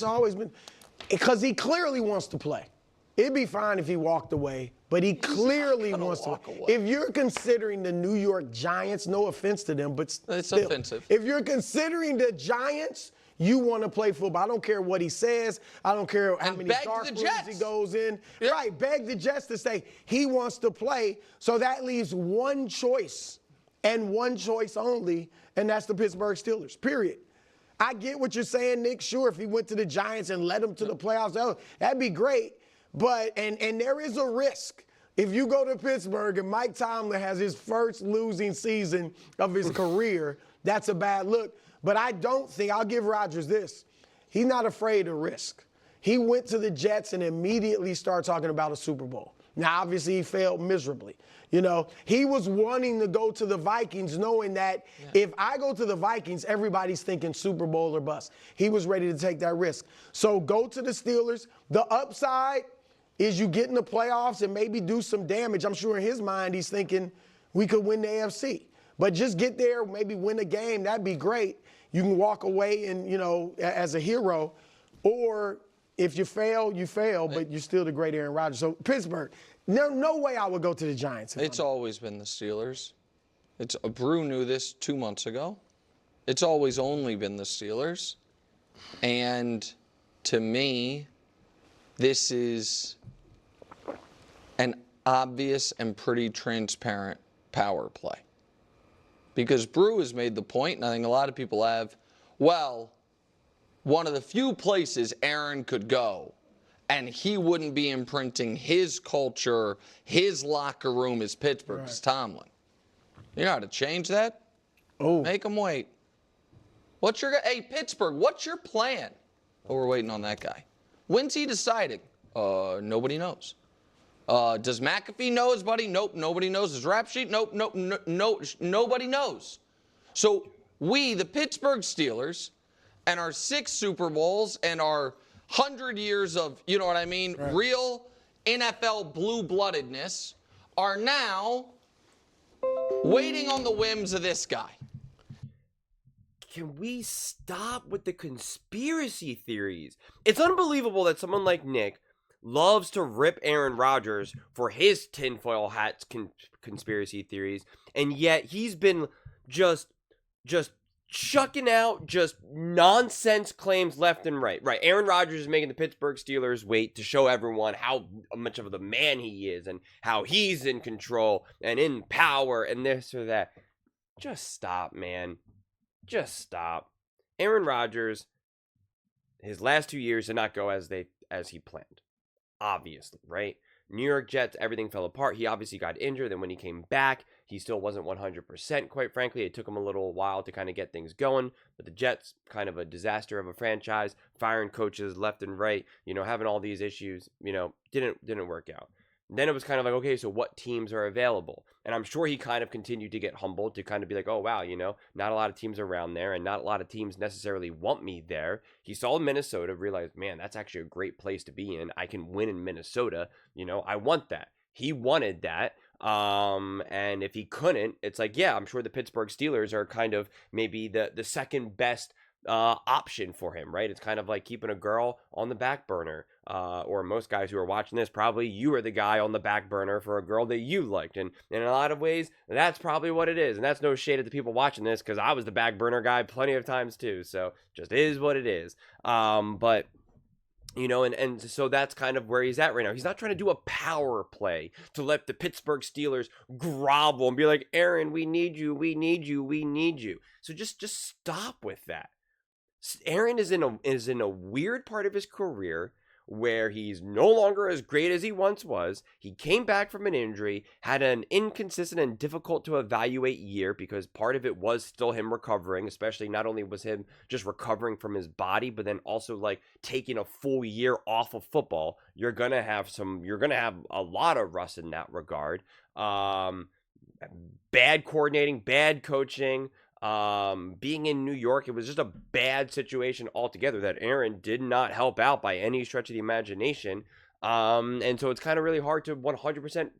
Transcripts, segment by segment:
always been, because he clearly wants to play. It'd be fine if he walked away, but he clearly wants to. If you're considering the New York Giants, no offense to them, but it's still, offensive. If you're considering the Giants, you want to play football. I don't care what he says. I don't care how many dark rooms he goes in. Yep. Right, beg the Jets to say he wants to play. So that leaves one choice and one choice only, and that's the Pittsburgh Steelers, period. I get what you're saying, Nick. Sure, if he went to the Giants and led them to the playoffs, that'd be great. But, and there is a risk. If you go to Pittsburgh and Mike Tomlin has his first losing season of his career, that's a bad look. But I don't think, I'll give Rodgers this, he's not afraid of risk. He went to the Jets and immediately started talking about a Super Bowl. Now, obviously, he failed miserably. You know, he was wanting to go to the Vikings knowing that if I go to the Vikings, everybody's thinking Super Bowl or bust. He was ready to take that risk. So go to the Steelers. The upside is you get in the playoffs and maybe do some damage. I'm sure in his mind he's thinking we could win the AFC. But just get there, maybe win a game, that'd be great. You can walk away and, you know, as a hero. Or if you fail, but you're still the great Aaron Rodgers. So Pittsburgh, no way I would go to the Giants. It's always been the Steelers. Brew knew this 2 months ago. It's always only been the Steelers. And to me, this is an obvious and pretty transparent power play. Because Brew has made the point, and I think a lot of people have, well, one of the few places Aaron could go and he wouldn't be imprinting his culture, his locker room is Pittsburgh's Tomlin. You know how to change that? Oh. Make him wait. Hey, Pittsburgh, what's your plan? Oh, we're waiting on that guy. When's he deciding? Nobody knows. Does McAfee know his buddy? Nope, nobody knows. His rap sheet? Nope, nobody knows. So we, the Pittsburgh Steelers, and our 6 Super Bowls and our 100 years of, you know what I mean, real NFL blue-bloodedness are now waiting on the whims of this guy. Can we stop with the conspiracy theories? It's unbelievable that someone like Nick loves to rip Aaron Rodgers for his tinfoil hat conspiracy theories, and yet he's been just chucking out just nonsense claims left and right. Right, Aaron Rodgers is making the Pittsburgh Steelers wait to show everyone how much of the man he is and how he's in control and in power and this or that. Just stop, man. Just stop. Aaron Rodgers, his last 2 years did not go as he planned. Obviously, right? New York Jets, everything fell apart. He obviously got injured. Then when he came back, he still wasn't 100%, quite frankly. It took him a little while to kind of get things going. But the Jets, kind of a disaster of a franchise, firing coaches left and right, you know, having all these issues, you know, didn't work out. Then it was kind of like, okay, so what teams are available? And I'm sure he kind of continued to get humbled to kind of be like, oh, wow, you know, not a lot of teams around there and not a lot of teams necessarily want me there. He saw Minnesota, realized, man, that's actually a great place to be in. I can win in Minnesota. You know, I want that. He wanted that. And if he couldn't, it's like, yeah, I'm sure the Pittsburgh Steelers are kind of maybe the second best option for him, right? It's kind of like keeping a girl on the back burner. Or most guys who are watching this, probably you are the guy on the back burner for a girl that you liked. And in a lot of ways, that's probably what it is. And that's no shade at the people watching this, because I was the back burner guy plenty of times too. So just is what it is. But you know, and so that's kind of where he's at right now. He's not trying to do a power play to let the Pittsburgh Steelers grovel and be like, Aaron, we need you, we need you, we need you. So just stop with that. Aaron is in a weird part of his career where he's no longer as great as he once was. He came back from an injury, had an inconsistent and difficult to evaluate year because part of it was still him recovering, especially not only was him just recovering from his body, but then also like taking a full year off of football. You're going to have a lot of rust in that regard. Bad coordinating, bad coaching, being in New York, it was just a bad situation altogether that Aaron did not help out by any stretch of the imagination. And so it's kind of really hard to 100%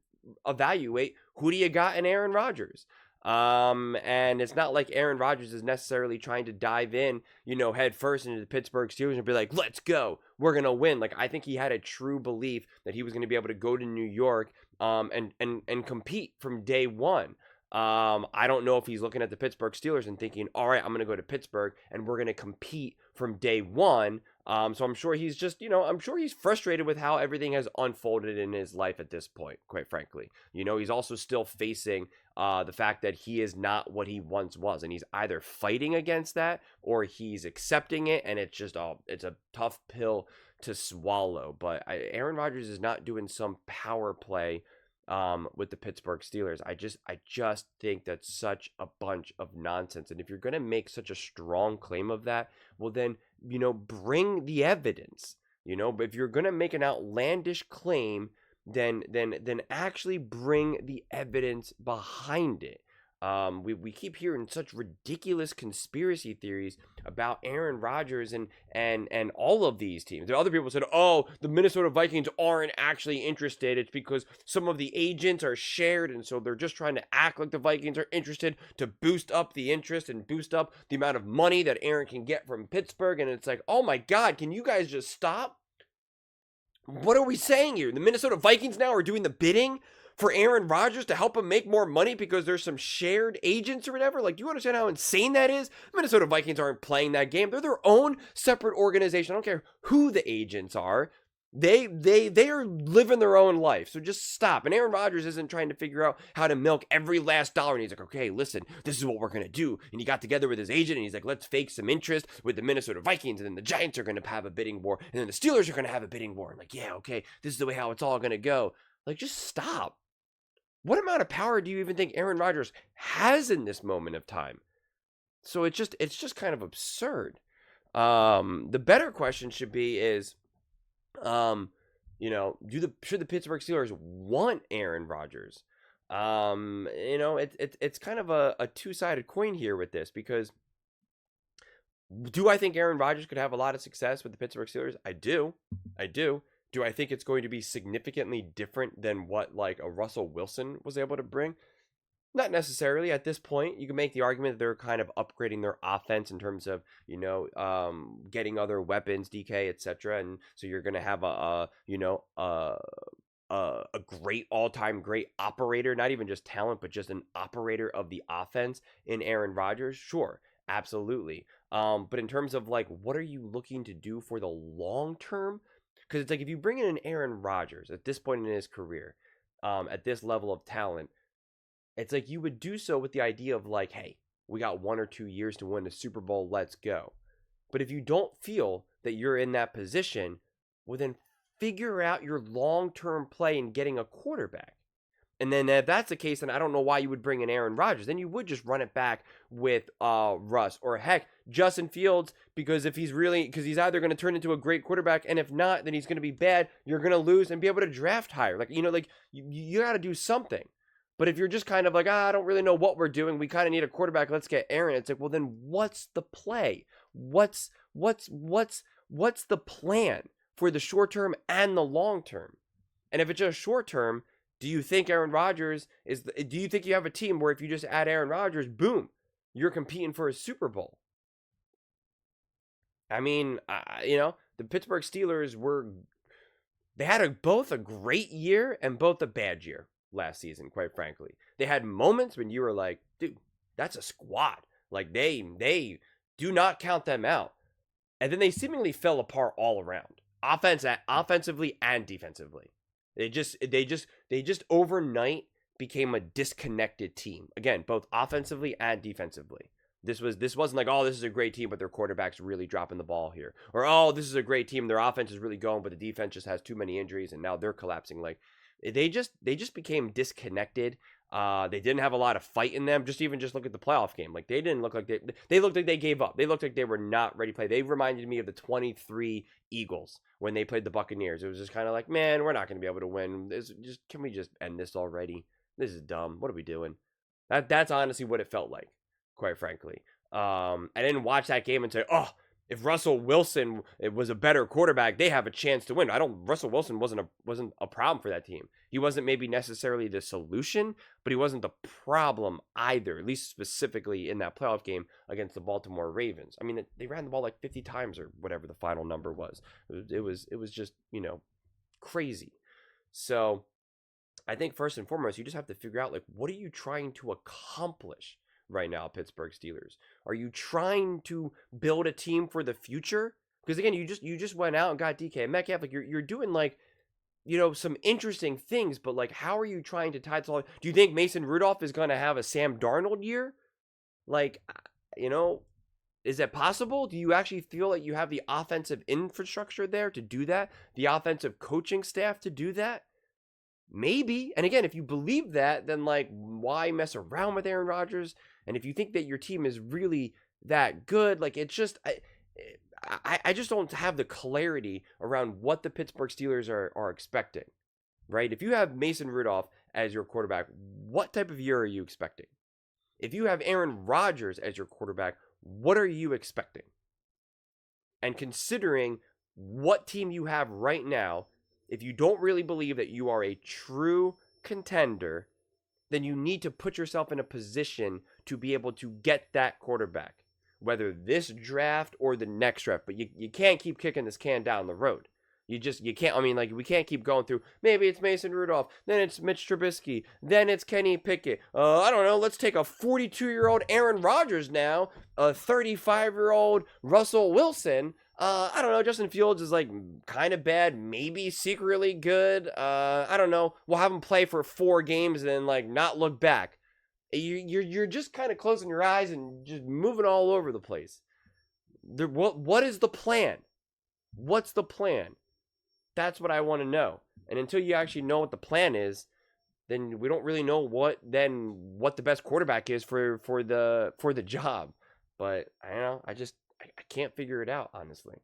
evaluate who do you got in Aaron Rodgers. And it's not like Aaron Rodgers is necessarily trying to dive in, head first into the Pittsburgh Steelers and be like, let's go, we're going to win. Like, I think he had a true belief that he was going to be able to go to New York, and compete from day one. I don't know if he's looking at the Pittsburgh Steelers and thinking, all right, I'm going to go to Pittsburgh and we're going to compete from day one. So I'm sure he's just, I'm sure he's frustrated with how everything has unfolded in his life at this point, quite frankly. He's also still facing the fact that he is not what he once was. And he's either fighting against that or he's accepting it. And it's just, it's a tough pill to swallow. But Aaron Rodgers is not doing some power play with the Pittsburgh Steelers. I just think that's such a bunch of nonsense. And if you're going to make such a strong claim of that, well then, bring the evidence. But if you're going to make an outlandish claim, then actually bring the evidence behind it. We keep hearing such ridiculous conspiracy theories about Aaron Rodgers and all of these teams. There are other people said, oh, the Minnesota Vikings aren't actually interested. It's because some of the agents are shared, and so they're just trying to act like the Vikings are interested to boost up the interest and boost up the amount of money that Aaron can get from Pittsburgh. And it's like, oh my God, can you guys just stop? What are we saying here? The Minnesota Vikings now are doing the bidding for Aaron Rodgers to help him make more money because there's some shared agents or whatever? Like, do you understand how insane that is? Minnesota Vikings aren't playing that game. They're their own separate organization. I don't care who the agents are. They are living their own life. So just stop. And Aaron Rodgers isn't trying to figure out how to milk every last dollar. And he's like, okay, listen, this is what we're going to do. And he got together with his agent and he's like, let's fake some interest with the Minnesota Vikings. And then the Giants are going to have a bidding war. And then the Steelers are going to have a bidding war. And like, yeah, okay, this is the way how it's all going to go. Like, just stop. What amount of power do you even think Aaron Rodgers has in this moment of time? So it's just kind of absurd. The better question should be is, should the Pittsburgh Steelers want Aaron Rodgers? It's kind of a two-sided coin here with this, because do I think Aaron Rodgers could have a lot of success with the Pittsburgh Steelers? I do. Do I think it's going to be significantly different than what like a Russell Wilson was able to bring? Not necessarily. At this point, you can make the argument that they're kind of upgrading their offense in terms of, getting other weapons, DK, etc. And so you're going to have a great all-time great operator, not even just talent, but just an operator of the offense in Aaron Rodgers. Sure, absolutely. But in terms of like, what are you looking to do for the long term? Because it's like, if you bring in an Aaron Rodgers at this point in his career, at this level of talent, it's like you would do so with the idea of like, hey, we got 1 or 2 years to win the Super Bowl, let's go. But if you don't feel that you're in that position, well then figure out your long-term play in getting a quarterback. And then if that's the case, then I don't know why you would bring in Aaron Rodgers. Then you would just run it back with Russ, or heck, Justin Fields, because he's either going to turn into a great quarterback, and if not, then he's going to be bad. You're going to lose and be able to draft higher. Like, you got to do something. But if you're just kind of like, I don't really know what we're doing, we kind of need a quarterback, let's get Aaron. It's like, well, then what's the play? What's the plan for the short term and the long term? And if it's just short term, do you think Aaron Rodgers do you think you have a team where if you just add Aaron Rodgers, boom, you're competing for a Super Bowl? I mean, the Pittsburgh Steelers they had both a great year and both a bad year last season, quite frankly. They had moments when you were like, dude, that's a squad. Like, they do not count them out. And then they seemingly fell apart all around, offensively and defensively. They just overnight became a disconnected team. Again, both offensively and defensively. This wasn't like, oh, this is a great team, but their quarterback's really dropping the ball here. Or, oh, this is a great team, their offense is really going, but the defense just has too many injuries and now they're collapsing. Like, they just became disconnected. They didn't have a lot of fight in them. Just look at the playoff game. Like, they didn't look like they looked like they gave up. They looked like they were not ready to play. They reminded me of the 23 Eagles when they played the Buccaneers. It was just kind of like, man, we're not going to be able to win. Can we just end this already? This is dumb. What are we doing? That's honestly what it felt like, quite frankly. I didn't watch that game and say, oh, if Russell Wilson was a better quarterback, they have a chance to win. Russell Wilson wasn't a problem for that team. He wasn't maybe necessarily the solution, but he wasn't the problem either, at least specifically in that playoff game against the Baltimore Ravens. I mean, they ran the ball like 50 times or whatever the final number was. It was just, crazy. So I think first and foremost, you just have to figure out, like, what are you trying to accomplish right now, Pittsburgh Steelers? Are you trying to build a team for the future? Because again, you just went out and got DK Metcalf. Like, you're doing, like, some interesting things, but, like, how are you trying to tie this all? Do you think Mason Rudolph is going to have a Sam Darnold year? Like, is that possible? Do you actually feel like you have the offensive infrastructure there to do that? The offensive coaching staff to do that? Maybe. And again, if you believe that, then, like, why mess around with Aaron Rodgers? And if you think that your team is really that good, like, it's just, I just don't have the clarity around what the Pittsburgh Steelers are expecting, right? If you have Mason Rudolph as your quarterback, what type of year are you expecting? If you have Aaron Rodgers as your quarterback, what are you expecting? And considering what team you have right now, if you don't really believe that you are a true contender, then you need to put yourself in a position to be able to get that quarterback, whether this draft or the next draft. But you can't keep kicking this can down the road. You can't. I mean, like, we can't keep going through. Maybe it's Mason Rudolph, then it's Mitch Trubisky, then it's Kenny Pickett. I don't know. Let's take a 42-year-old Aaron Rodgers now, a 35-year-old Russell Wilson. I don't know. Justin Fields is, like, kind of bad, maybe secretly good. I don't know. We'll have him play for 4 games and then, like, not look back. You're just kind of closing your eyes and just moving all over the place. What is the plan? What's the plan? That's what I want to know. And until you actually know what the plan is, then we don't really know what the best quarterback is for the job. But I don't know. I can't figure it out, honestly.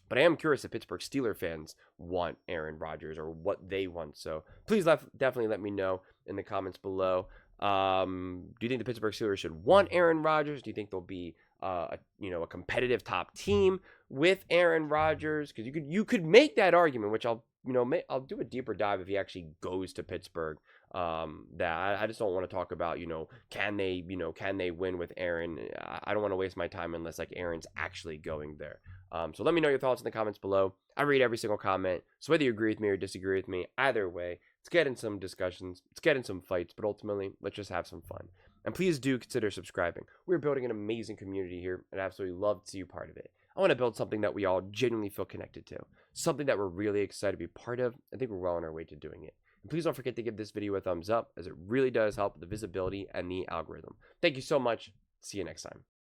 But I am curious if Pittsburgh Steelers fans want Aaron Rodgers or what they want. So please definitely let me know in the comments below. Do you think the Pittsburgh Steelers should want Aaron Rodgers? Do you think they'll be a competitive top team with Aaron Rodgers? Because you could make that argument, which I'll do a deeper dive if he actually goes to Pittsburgh. That I just don't want to talk about, can they win with Aaron? I don't want to waste my time unless, like, Aaron's actually going there. So let me know your thoughts in the comments below. I read every single comment. So whether you agree with me or disagree with me, either way, let's get in some discussions. Let's get in some fights. But ultimately, let's just have some fun. And please do consider subscribing. We're building an amazing community here, and I absolutely love to see you part of it. I want to build something that we all genuinely feel connected to. Something that we're really excited to be part of. I think we're well on our way to doing it. And please don't forget to give this video a thumbs up, as it really does help the visibility and the algorithm. Thank you so much. See you next time.